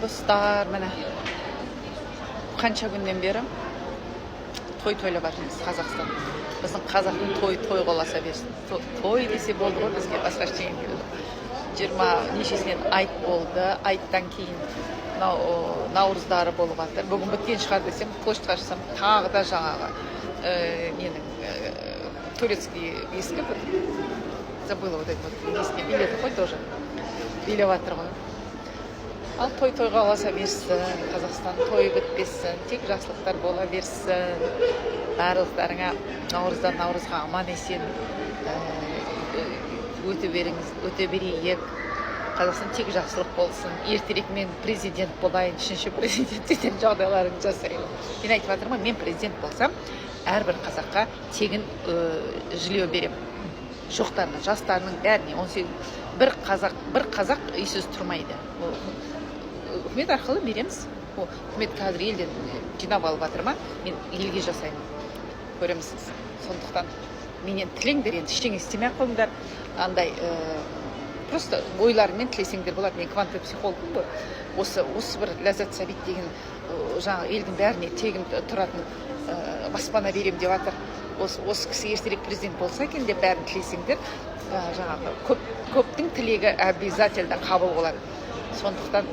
достар, міне қанша күннен бері той тойлап жатырмыз Қазақстан. Біздің қазақтың той қоласа берсін. Той десе болды ғой, бізге басқа ештеңе келді. 20 нешесінен айт болды, айттан кейін наурыздары болып жатыр. Бүгін біткен шығар десем, почтаға шықсам, тағы да жаңағы менің турецкий ескі бір забыла вот эти ескі билеті ғой тоже билеп жатыр ғой. Ал той қоласа берсін, Қазақстан той бітпесін, тек жақсылықтар бола берсін. Барлықтарыңа наурыздан наурызға аман есен өте берейік. Қазақстан тек жақсылық болсын. Ертерек мен президент болайын, үшінші президент деген жағдайларын жасайын. Мен айтып жатырмын, мен президент болсам, әрбір қазаққа тегін жилье берем. Жоқтарына, жастарының бәріне 18 бір қазақ үйсіз тұрмайды. Үкімет арқылы береміз. Үкімет қазір елден жинап алып жатыр ма? Мен елге жасаймын. Көремісіз. Сондықтан менен тілеңдер, енді ештеңе істемей қойыңдар. Андай просто ойларымен тілесеңдер болады. Мен квантовый психологпын ғой. Осы бір Ләззат Сәбит деген жаңа елдің бәріне тегін тұратын баспана берем деп жатыр. Осы кісі ертерек президент болса екен деп бәрін тілесеңдер, жаңағы көптің тілегі обязательно қабыл болады. Сондықтан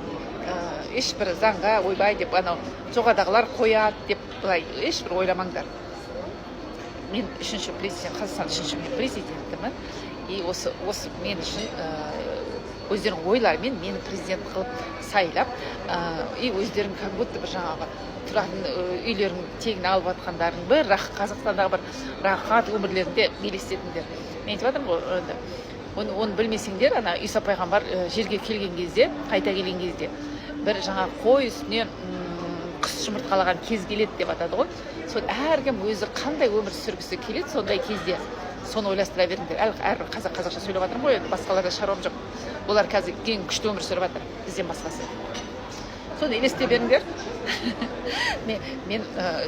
ешбір заңға ойбай деп, анау жоғадағылар қояды деп былай ешбір ойламаңдар. Мен үшінші президент, Қазақстан үшінші президентімін. И осы мен үшін өздерінің ойларымен мені президент қылып сайлап, и өздерің как будто бір жаңағы тұратын үйлерін тегін алып жатқандарын бір Қазақстандағы бір рахат өмірлерінде елестетіңдер. Мен айтып жатырмын ғой, оны білмесеңдер, ана Иса пайғамбар жерге келген кезде, қайта келген кезде, бір жаңағы қой үстіне құс жұмыртқалаған кез келеді деп атады ғой. Сол әркім өзі қандай өмір сүргісі келеді, сондай кезде соны ойластыра беріңдер. Әрбір қазақша сөйлеп жатырмын ғой, басқаларда шаруам жоқ. Олар қазір ең күшті өмір сүріп жатыр, бізден басқасы. Соны елесте беріңдер. Мен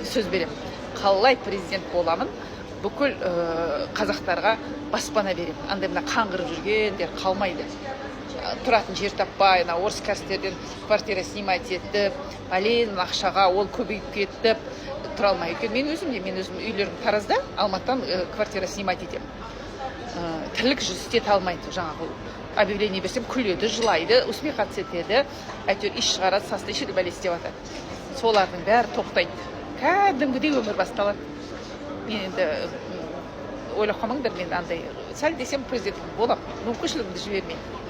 сөз беремін. Қалай президент боламын, бүкіл қазақтарға баспана беремін. Андай мына қаңғырып жүргендер қалмайды. Тұратын жер таппай, орыс кәрістерден квартира снимать етіп, әлен ақшаға ол көбейіп кетіп, тұра алмай екен. Мен өзім үйлерім Таразда, Алматыдан квартира снимать етемін. Тірлік жүз істете алмайды. Жаңағы объявление берсем, күледі, жылайды, усмехаться етеді, әйтеуір иш шығарады, састы ішеді, бәле істеп жатады. Солардың бәрі тоқтайды. Кәдімгідей өмір басталады. Мен енді ойлап қалмаңдар, мен андай сәл десем президент боламын. Мүмкіншілігімді жібермеймін.